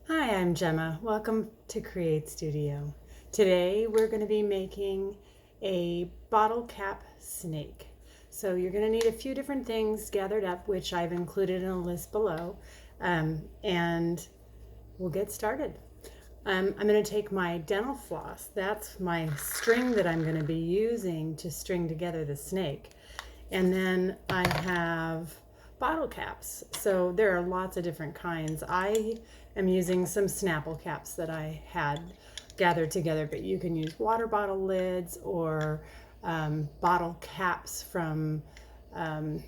Hi, I'm Gemma. Welcome to Create Studio. Today we're going to be making a bottle cap snake. So you're going to need a few different things gathered up, which I've included in a list below, and we'll get started. I'm going to take my dental floss. That's my string that I'm going to be using to string together the snake. And then I have bottle caps. So there are lots of different kinds. I am using some Snapple caps that I had gathered together, but you can use water bottle lids or bottle caps from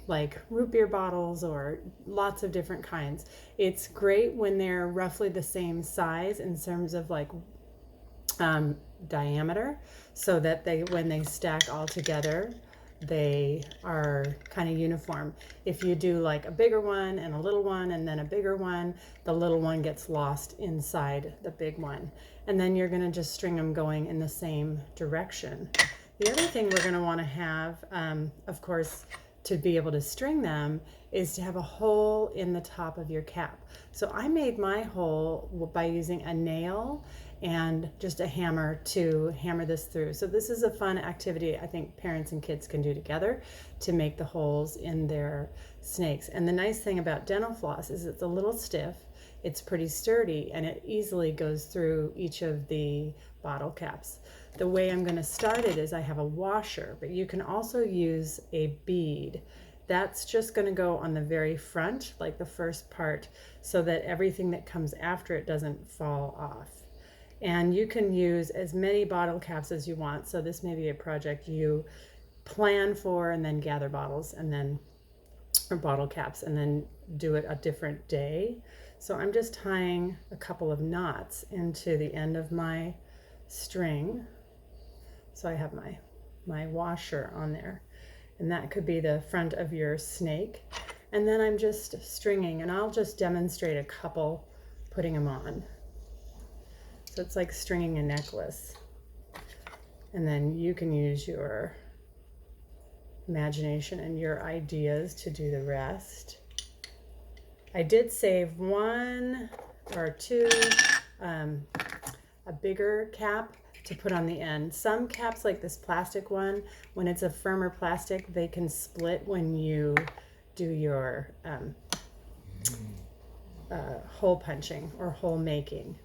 like root beer bottles or lots of different kinds. It's great when they're roughly the same size in terms of like diameter, so that when they stack all together, they are kind of uniform. If you do like a bigger one and a little one and then a bigger one, the little one gets lost inside the big one. And then you're going to just string them going in the same direction. The other thing we're going to want to have, of course, to be able to string them is to have a hole in the top of your cap. So I made my hole by using a nail and just a hammer to hammer this through. So this is a fun activity I think parents and kids can do together to make the holes in their snakes. And the nice thing about dental floss is it's a little stiff, it's pretty sturdy, and it easily goes through each of the bottle caps. The way I'm going to start it is I have a washer, but you can also use a bead. That's just going to go on the very front, like the first part, so that everything that comes after it doesn't fall off. And you can use as many bottle caps as you want. So this may be a project you plan for and then gather bottles and then, or bottle caps, and then do it a different day. So I'm just tying a couple of knots into the end of my string. So I have my washer on there, and that could be the front of your snake. And then I'm just stringing, and I'll just demonstrate a couple putting them on. So it's like stringing a necklace. And then you can use your imagination and your ideas to do the rest. I did save one or two, a bigger cap to put on the end. Some caps, like this plastic one, when it's a firmer plastic, they can split when you do your hole punching or hole making.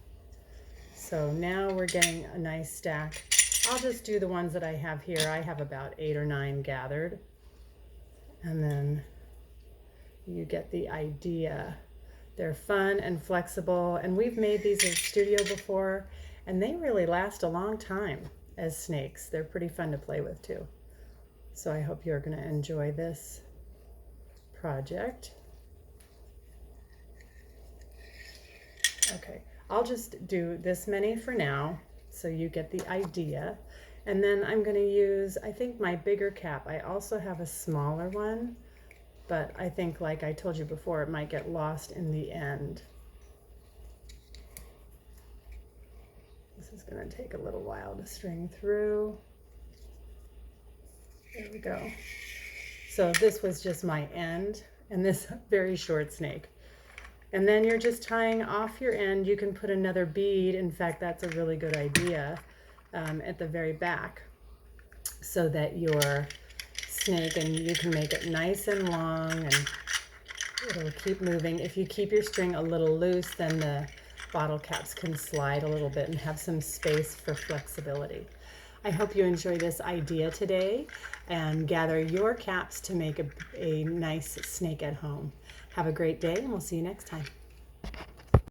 So now we're getting a nice stack. I'll just do the ones that I have here. I have about 8 or 9 gathered. And then you get the idea. They're fun and flexible, and we've made these in studio before, and they really last a long time as snakes. They're pretty fun to play with too. So I hope you're going to enjoy this project. Okay, I'll just do this many for now so you get the idea. And then I'm going to use, I think, my bigger cap. I also have a smaller one, but I think, like I told you before, it might get lost in the end. This is going to take a little while to string through. There we go. So this was just my end and this very short snake. And then you're just tying off your end. You can put another bead. In fact, that's a really good idea at the very back, so that your snake, and you can make it nice and long and it'll keep moving. If you keep your string a little loose, then the bottle caps can slide a little bit and have some space for flexibility. I hope you enjoy this idea today and gather your caps to make a nice snake at home. Have a great day, and we'll see you next time.